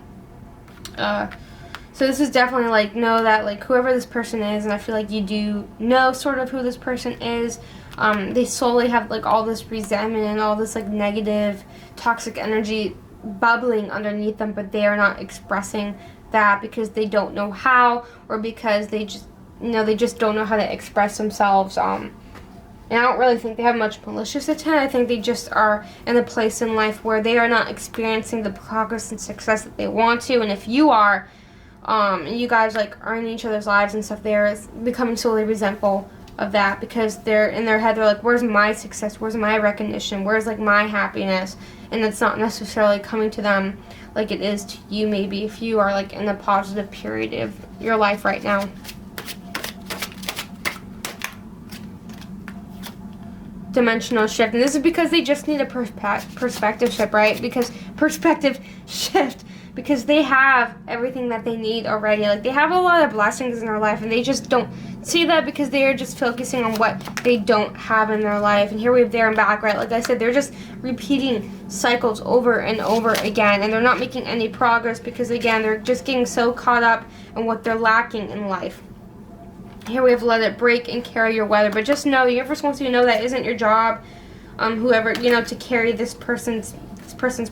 A: So this is definitely like, know that like whoever this person is, and I feel like you do know sort of who this person is, they slowly have like all this resentment and all this like negative toxic energy bubbling underneath them, but they are not expressing that because they don't know how, or because they just, they just don't know how to express themselves. And I don't really think they have much malicious intent. I think they just are in a place in life where they are not experiencing the progress and success that they want to. And if you are, and you guys like are in each other's lives and stuff, they're becoming slowly resentful of that because they're in their head, they're like, where's my success, where's my recognition, where's like my happiness? And it's not necessarily coming to them like it is to you, maybe if you are like in a positive period of your life right now. Dimensional shift, and this is because they just need a perspective shift, right? Because perspective shift, because they have everything that they need already. Like they have a lot of blessings in their life, and they just don't see that because they are just focusing on what they don't have in their life. And here we have there and back, right? Like I said, they're just repeating cycles over and over again, and they're not making any progress because again, they're just getting so caught up in what they're lacking in life. Here we have let it break and carry your weather, but just know the universe wants you to know that isn't your job. Whoever, to carry this person's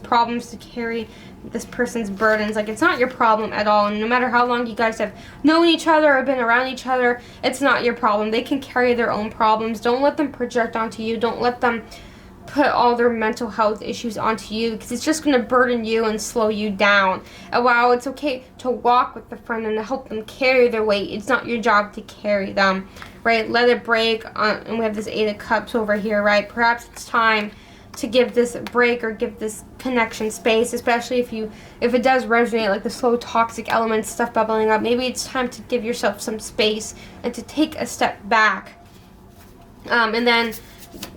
A: problems, to carry this person's burdens. Like it's not your problem at all, and no matter how long you guys have known each other or been around each other, it's not your problem. They can carry their own problems. Don't let them project onto you. Don't let them put all their mental health issues onto you, because it's just going to burden you and slow you down. And while it's okay to walk with the friend and to help them carry their weight, it's not your job to carry them, right? Let it break. And we have this 8 of Cups over here, right? Perhaps it's time to give this a break or give this connection space, especially if it does resonate, like the slow toxic elements, stuff bubbling up. Maybe it's time to give yourself some space and to take a step back. And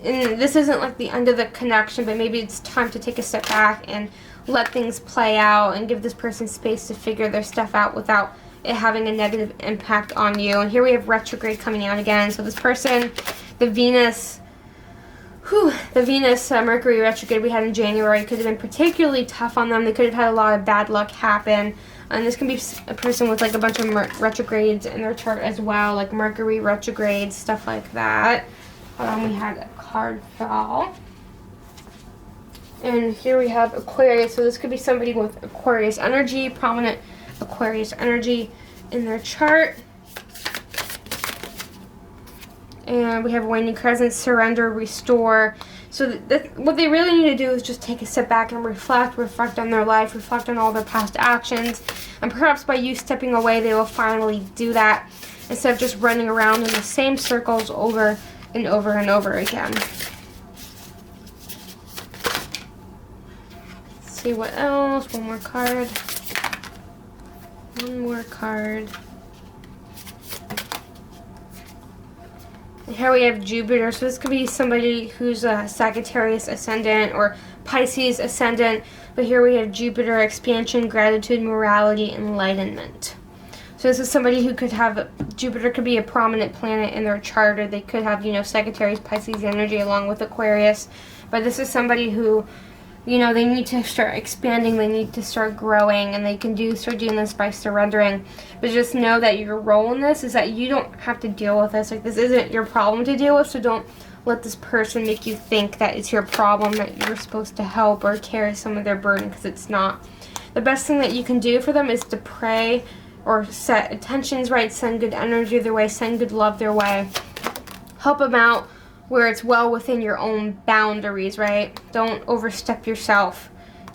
A: this isn't like the end of the connection, but maybe it's time to take a step back and let things play out and give this person space to figure their stuff out without it having a negative impact on you. And here we have retrograde coming out again. So this person, the Venus Mercury retrograde we had in January could have been particularly tough on them. They could have had a lot of bad luck happen. And this can be a person with like a bunch of retrogrades in their chart as well, like Mercury retrogrades, stuff like that. We had a card fall. And here we have Aquarius. So this could be somebody with Aquarius energy, prominent Aquarius energy in their chart. And we have waning crescent, surrender, restore. So what they really need to do is just take a step back and reflect on their life, reflect on all their past actions. And perhaps by you stepping away, they will finally do that instead of just running around in the same circles over and over and over again. Let's see what else. One more card. One more card. And here we have Jupiter. So this could be somebody who's a Sagittarius ascendant or Pisces ascendant. But here we have Jupiter, expansion, gratitude, morality, enlightenment. So this is somebody who could have, Jupiter could be a prominent planet in their chart, or they could have, Sagittarius, Pisces energy along with Aquarius. But this is somebody who, they need to start expanding, they need to start growing, and they can start doing this by surrendering. But just know that your role in this is that you don't have to deal with this. Like, this isn't your problem to deal with, so don't let this person make you think that it's your problem, that you're supposed to help or carry some of their burden, because it's not. The best thing that you can do for them is to pray or set intentions right, send good energy their way, send good love their way. Help them out where it's well within your own boundaries, right? Don't overstep yourself.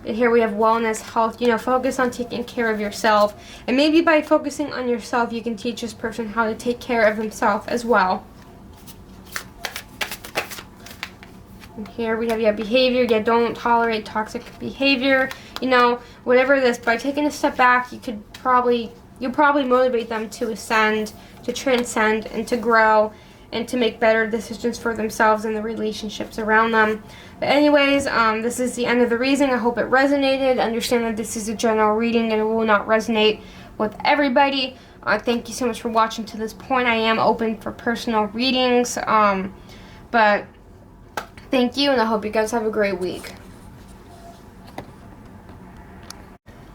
A: And here we have wellness, health, focus on taking care of yourself. And maybe by focusing on yourself, you can teach this person how to take care of himself as well. And here we have behavior. Don't tolerate toxic behavior. Whatever it is, by taking a step back, you'll probably motivate them to ascend, to transcend, and to grow, and to make better decisions for themselves and the relationships around them. But anyways, this is the end of the reading. I hope it resonated. Understand that this is a general reading and it will not resonate with everybody. Thank you so much for watching to this point. I am open for personal readings. But thank you, and I hope you guys have a great week.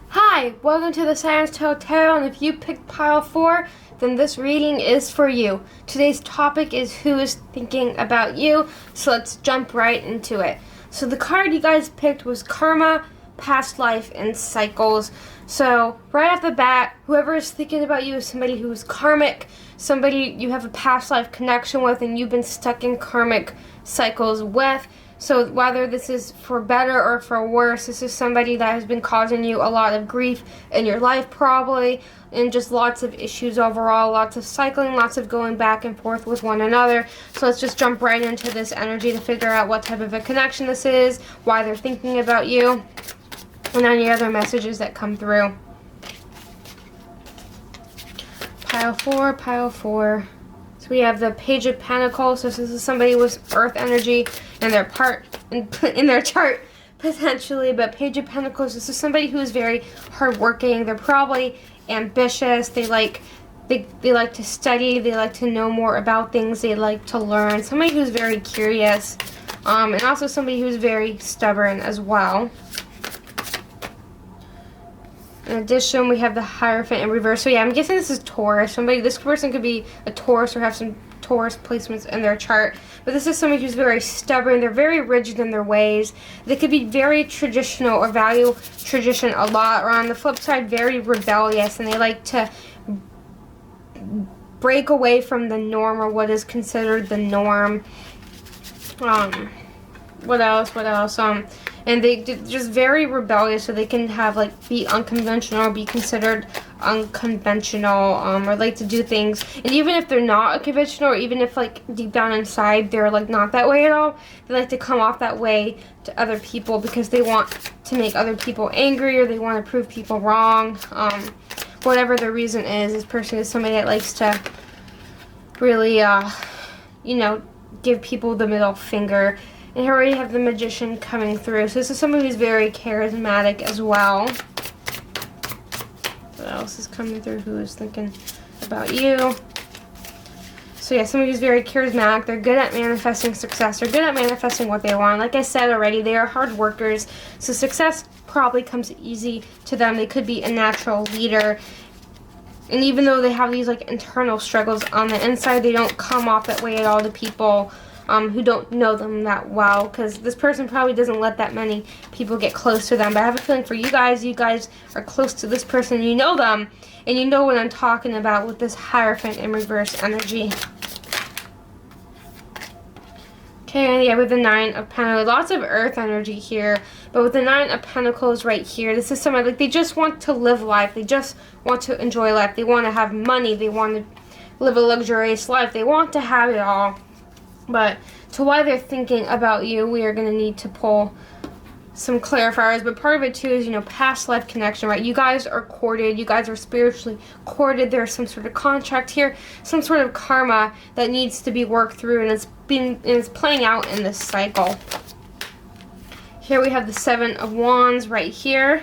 A: Hi, welcome to the Untitled Tarot, and if you picked pile 4, then this reading is for you. Today's topic is who is thinking about you, so let's jump right into it. So the card you guys picked was Karma, Past Life, and Cycles. So right off the bat, whoever is thinking about you is somebody who is karmic, somebody you have a past life connection with and you've been stuck in karmic cycles with. So whether this is for better or for worse, this is somebody that has been causing you a lot of grief in your life probably, and just lots of issues overall, lots of cycling, lots of going back and forth with one another. So let's just jump right into this energy to figure out what type of a connection this is, why they're thinking about you, and any other messages that come through. Pile 4, pile 4. So we have the Page of Pentacles. So this is somebody with Earth energy in their chart potentially. But Page of Pentacles, this is somebody who is very hardworking. They're probably ambitious. They like to study. They like to know more about things. They like to learn. Somebody who's very curious, and also somebody who's very stubborn as well. In addition, we have the Hierophant in reverse. So yeah, I'm guessing this is Taurus. This person could be a Taurus or have some Taurus placements in their chart. But this is somebody who's very stubborn. They're very rigid in their ways. They could be very traditional or value tradition a lot. Or on the flip side, very rebellious. And they like to break away from the norm or what is considered the norm. What else? And they're just very rebellious, so they can have, be unconventional, be considered unconventional, or like to do things. And even if they're not unconventional, or even if, deep down inside, they're, not that way at all, they like to come off that way to other people because they want to make other people angry, or they want to prove people wrong. Whatever the reason is, this person is somebody that likes to really, give people the middle finger. And here we have the Magician coming through. So this is someone who's very charismatic as well. What else is coming through? Who is thinking about you? So yeah, somebody who's very charismatic. They're good at manifesting success. They're good at manifesting what they want. Like I said already, they are hard workers. So success probably comes easy to them. They could be a natural leader. And even though they have these internal struggles on the inside, they don't come off that way at all to people who don't know them that well, because this person probably doesn't let that many people get close to them. But I have a feeling for you guys are close to this person, you know them, and you know what I'm talking about with this Hierophant in reverse energy. Okay, and yeah, with the Nine of Pentacles, lots of earth energy here. But with the Nine of Pentacles right here, this is someone, like, they just want to live life. They just want to enjoy life. They want to have money. They want to live a luxurious life. They want to have it all. But to why they're thinking about you, we are going to need to pull some clarifiers. But part of it too is, you know, past life connection, right? You guys are courted. You guys are spiritually courted. There's some sort of contract here, some sort of karma that needs to be worked through, and it's playing out in this cycle. Here we have the Seven of Wands right here.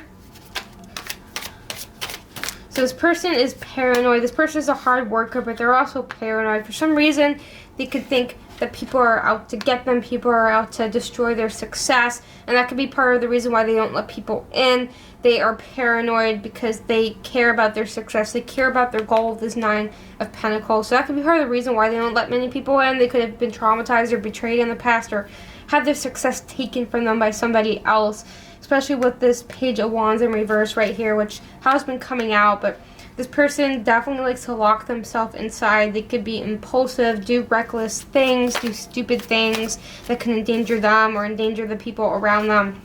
A: So this person is paranoid. This person is a hard worker, but they're also paranoid. For some reason, they could think that people are out to get them, people are out to destroy their success, and that could be part of the reason why they don't let people in. They are paranoid because they care about their success, they care about their goal with this Nine of Pentacles. So that could be part of the reason why they don't let many people in. They could have been traumatized or betrayed in the past, or had their success taken from them by somebody else, especially with this Page of Wands in reverse right here, which has been coming out. But this person definitely likes to lock themselves inside. They could be impulsive, do reckless things, do stupid things that can endanger them or endanger the people around them.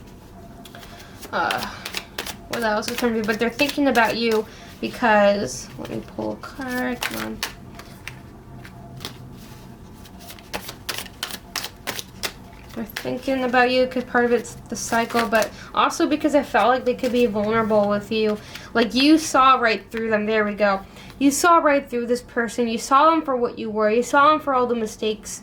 A: What else is coming? But they're thinking about you because, let me pull a card, come on. They're thinking about you because part of it's the cycle, but also because I felt like they could be vulnerable with you. Like, you saw right through them. There we go. You saw right through this person. You saw them for what you were. You saw them for all the mistakes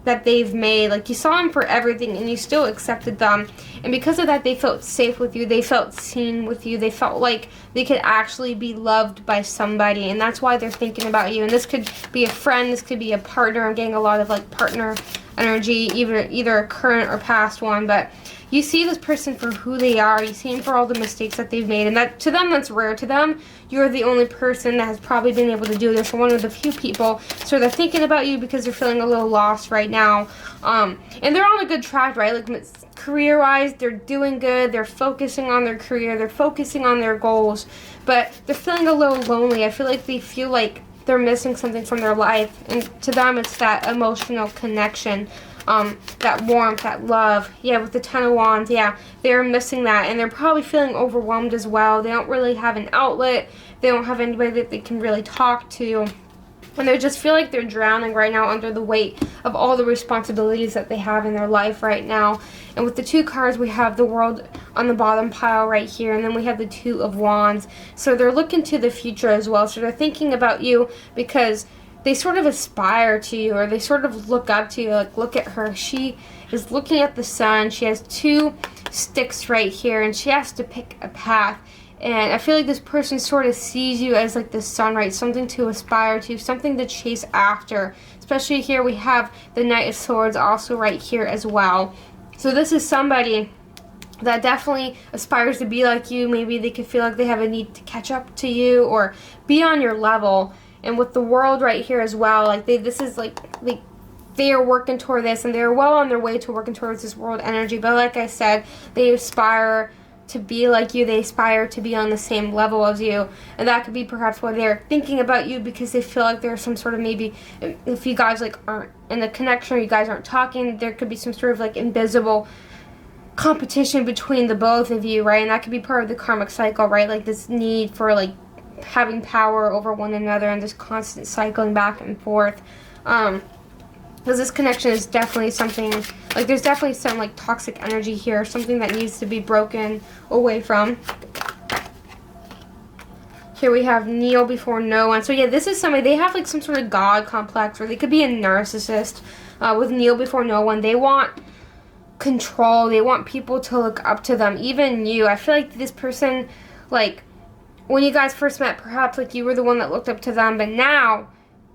A: that they've made. Like, you saw them for everything, and you still accepted them. And because of that, they felt safe with you. They felt seen with you. They felt like they could actually be loved by somebody, and that's why they're thinking about you. And this could be a friend. This could be a partner. I'm getting a lot of, like, partner energy, either a current or past one. But you see this person for who they are. You see them for all the mistakes that they've made, and that, to them, that's rare. To them, you're the only person that has probably been able to do this, or one of the few people. So they're thinking about you because they're feeling a little lost right now, and they're on a good track, right? Like, career-wise, they're doing good. They're focusing on their career. They're focusing on their goals, but they're feeling a little lonely. I feel like they feel like they're missing something from their life, and to them, it's that emotional connection. That warmth, that love. Yeah, with the Ten of Wands, yeah, they're missing that, and they're probably feeling overwhelmed as well. They don't really have an outlet. They don't have anybody that they can really talk to, and they just feel like they're drowning right now under the weight of all the responsibilities that they have in their life right now. And with the two cards, we have the World on the bottom pile right here, and then we have the Two of Wands. So they're looking to the future as well. So they're thinking about you because they sort of aspire to you, or they sort of look up to you. Like, look at her. She is looking at the sun. She has two sticks right here, and she has to pick a path. And I feel like this person sort of sees you as like the sun, right? Something to aspire to, something to chase after. Especially here we have the Knight of Swords also right here as well. So this is somebody that definitely aspires to be like you. Maybe they could feel like they have a need to catch up to you or be on your level. And with the World right here as well, like they are working toward this, and they're well on their way to working towards this World energy. But like I said, they aspire to be like you. They aspire to be on the same level as you, and that could be perhaps why they're thinking about you, because they feel like there's some sort of, maybe if you guys like aren't in a connection, or you guys aren't talking, there could be some sort of like invisible competition between the both of you, right? And that could be part of the karmic cycle, right? Like this need for like having power over one another, and this constant cycling back and forth. Because this connection is definitely something, like there's definitely some like toxic energy here, something that needs to be broken away from. Here we have kneel before no one. So yeah, this is somebody, they have like some sort of God complex, or they could be a narcissist with kneel before no one. They want control. They want people to look up to them, even you. I feel like this person, like, when you guys first met, perhaps like you were the one that looked up to them, but now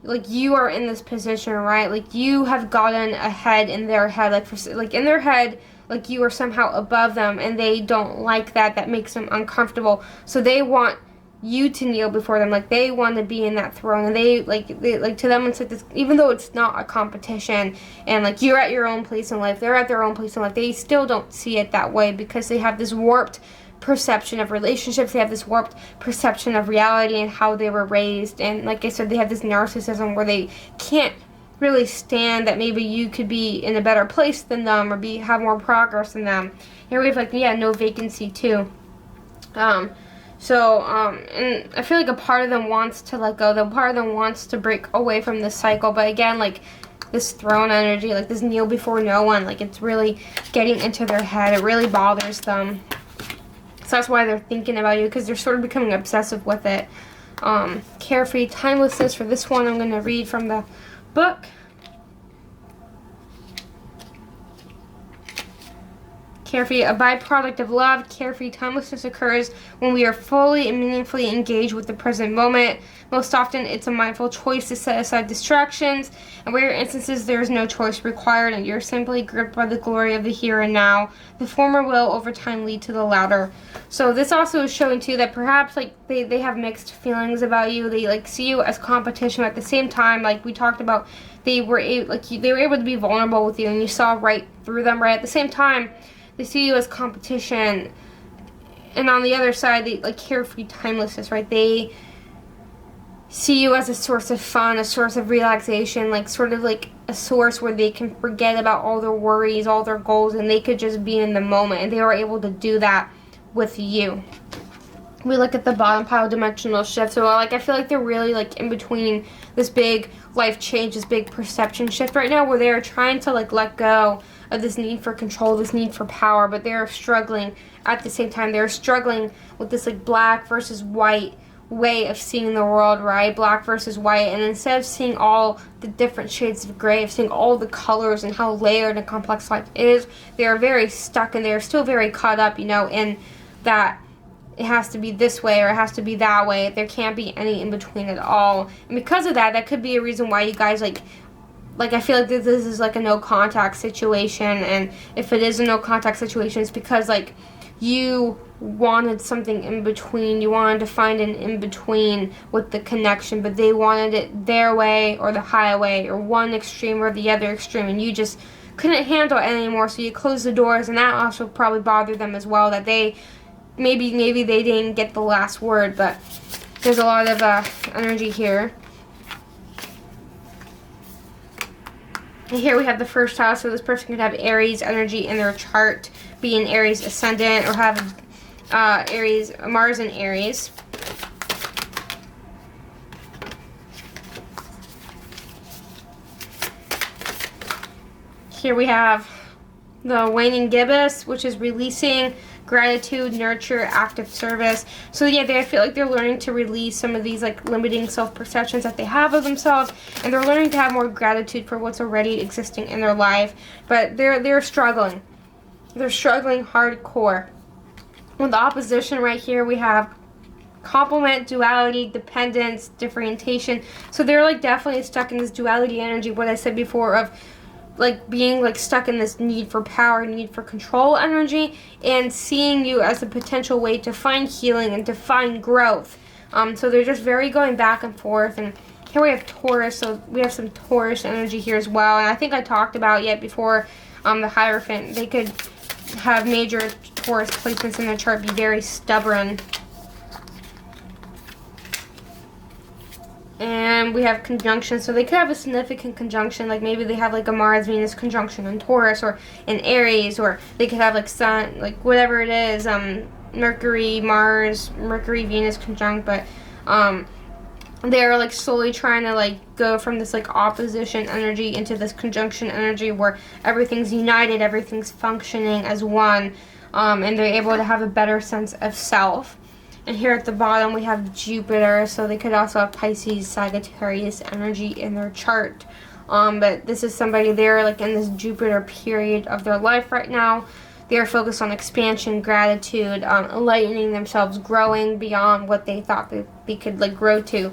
A: like you are in this position, right? Like you have gotten ahead in their head, like in their head, like you are somehow above them, and they don't like that. That makes them uncomfortable. So they want you to kneel before them, like they want to be in that throne, and they like to them it's like this, even though it's not a competition, and like you're at your own place in life, they're at their own place in life, they still don't see it that way, because they have this warped perception of relationships. They have this warped perception of reality and how they were raised, and like I said, they have this narcissism where they can't really stand that maybe you could be in a better place than them or have more progress than them. Here we have like, yeah, no vacancy too. And I feel like a part of them wants to let go. The part of them wants to break away from this cycle. But again, like this throne energy, like this kneel before no one, like it's really getting into their head. It really bothers them. So that's why they're thinking about you, because they're sort of becoming obsessive with it. Carefree timelessness for this one. I'm going to read from the book. Carefree, a byproduct of love. Carefree timelessness occurs when we are fully and meaningfully engaged with the present moment. Most often, it's a mindful choice to set aside distractions, and rare instances there is no choice required, and you're simply gripped by the glory of the here and now. The former will, over time, lead to the latter. So this also is showing, too, that perhaps, like, they have mixed feelings about you. They, like, see you as competition. At the same time, like we talked about, they were able to be vulnerable with you, and you saw right through them, right? At the same time, they see you as competition, and on the other side, they like carefree timelessness, right? They see you as a source of fun, a source of relaxation, like sort of like a source where they can forget about all their worries, all their goals, and they could just be in the moment, and they were able to do that with you. We look at the bottom pile, dimensional shift. So like I feel like they're really like in between this big life change, this big perception shift right now, where they are trying to like let go of this need for control, this need for power, but they're struggling at the same time. They're struggling with this like black versus white way of seeing the world, right? Black versus white. And instead of seeing all the different shades of gray, of seeing all the colors and how layered and complex life is, they are very stuck, and they are still very caught up, you know, in that it has to be this way or it has to be that way. There can't be any in between at all. And because of that, that could be a reason why you guys like I feel like this is like a no contact situation. And if it is a no contact situation, it's because like you wanted something in between. You wanted to find an in between with the connection, but they wanted it their way or the highway, or one extreme or the other extreme, and you just couldn't handle it anymore. So you closed the doors, and that also probably bothered them as well, that they maybe they didn't get the last word. But there's a lot of energy here. And here we have the first house, so this person could have Aries energy in their chart, be an Aries ascendant, or have Mars in Aries. Here we have the waning gibbous, which is releasing, gratitude, nurture, active service. So yeah, I feel like they're learning to release some of these like limiting self-perceptions that they have of themselves, and they're learning to have more gratitude for what's already existing in their life. But they're struggling. They're struggling hardcore. With the opposition right here, we have complement, duality, dependence, differentiation. So they're like definitely stuck in this duality energy, what I said before, of like being like stuck in this need for power, need for control energy, and seeing you as a potential way to find healing and to find growth. So they're just very going back and forth. And here we have Taurus, so we have some Taurus energy here as well. And I think I talked about yet before, the Hierophant. They could have major Taurus placements in their chart, be very stubborn. And we have conjunction, so they could have a significant conjunction, like maybe they have like a Mars-Venus conjunction in Taurus or in Aries, or they could have like Sun, like whatever it is, Mercury-Mars, Mercury-Venus conjunct, but they're like slowly trying to like go from this like opposition energy into this conjunction energy where everything's united, everything's functioning as one, and they're able to have a better sense of self. And here at the bottom we have Jupiter, so they could also have Pisces, Sagittarius energy in their chart. But this is somebody, they're like in this Jupiter period of their life right now. They are focused on expansion, gratitude, enlightening themselves, growing beyond what they thought that they could like grow to.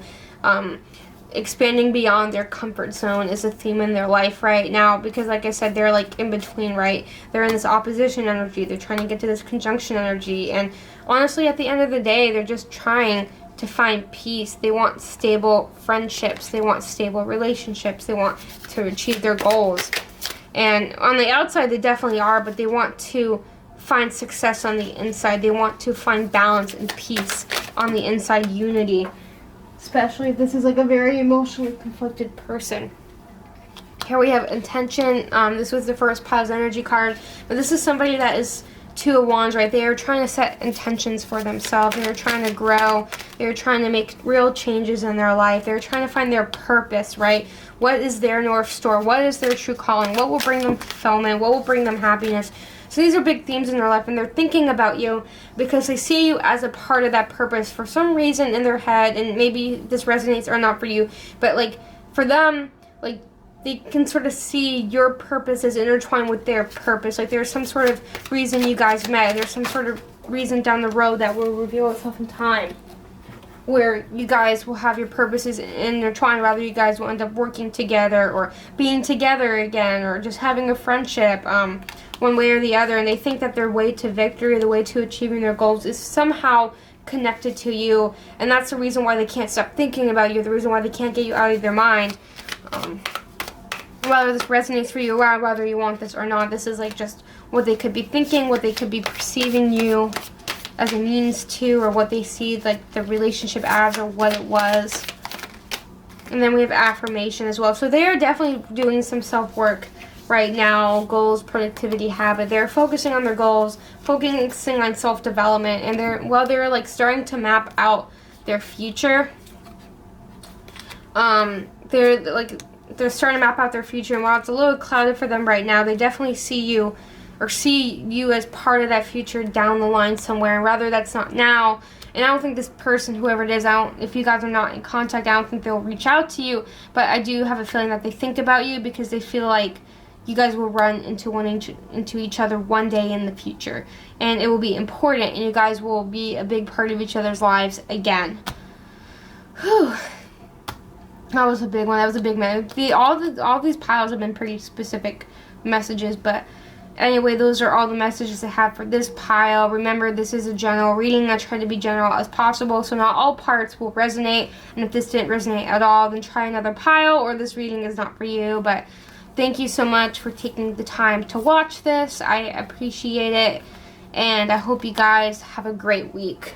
A: Expanding beyond their comfort zone is a theme in their life right now, because like I said, they're like in between, right? They're in this opposition energy, they're trying to get to this conjunction energy, and honestly at the end of the day, they're just trying to find peace. They want stable friendships, they want stable relationships, they want to achieve their goals. And on the outside they definitely are, but they want to find success on the inside. They want to find balance and peace on the inside, unity. Especially if this is like a very emotionally conflicted person. Here we have intention. This was the first pile's energy card, but this is somebody that is Two of Wands, right? They are trying to set intentions for themselves. They're trying to grow. They're trying to make real changes in their life. They're trying to find their purpose, right? What is their North Star? What is their true calling? What will bring them fulfillment? What will bring them happiness? So these are big themes in their life, and they're thinking about you because they see you as a part of that purpose for some reason in their head, and maybe this resonates or not for you, but like for them, like they can sort of see your purpose as intertwined with their purpose. Like there's some sort of reason you guys met. There's some sort of reason down the road that will reveal itself in time, where you guys will have your purposes intertwined. Rather, you guys will end up working together or being together again, or just having a friendship, one way or the other. And they think that their way to victory, the way to achieving their goals, is somehow connected to you, and that's the reason why they can't stop thinking about you, the reason why they can't get you out of their mind. Whether this resonates for you, or whether you want this or not, this is like just what they could be thinking, what they could be perceiving you as a means to, or what they see like the relationship as, or what it was. And then we have affirmation as well. So they are definitely doing some self-work right now. Goals, productivity, habit. They're focusing on their goals, focusing on self-development, and they're like starting to map out their future. They're starting to map out their future, and while it's a little clouded for them right now, they definitely see you as part of that future down the line somewhere. And rather that's not now, and I don't think this person, whoever it is, if you guys are not in contact, I don't think they'll reach out to you, but I do have a feeling that they think about you because they feel like you guys will run into each other one day in the future, and it will be important, and you guys will be a big part of each other's lives again. Whew. That was a big one. That was a big man. All these piles have been pretty specific messages, but anyway, those are all the messages I have for this pile. Remember, this is a general reading. I try to be general as possible, so not all parts will resonate, and if this didn't resonate at all, then try another pile, or this reading is not for you. But thank you so much for taking the time to watch this. I appreciate it, and I hope you guys have a great week.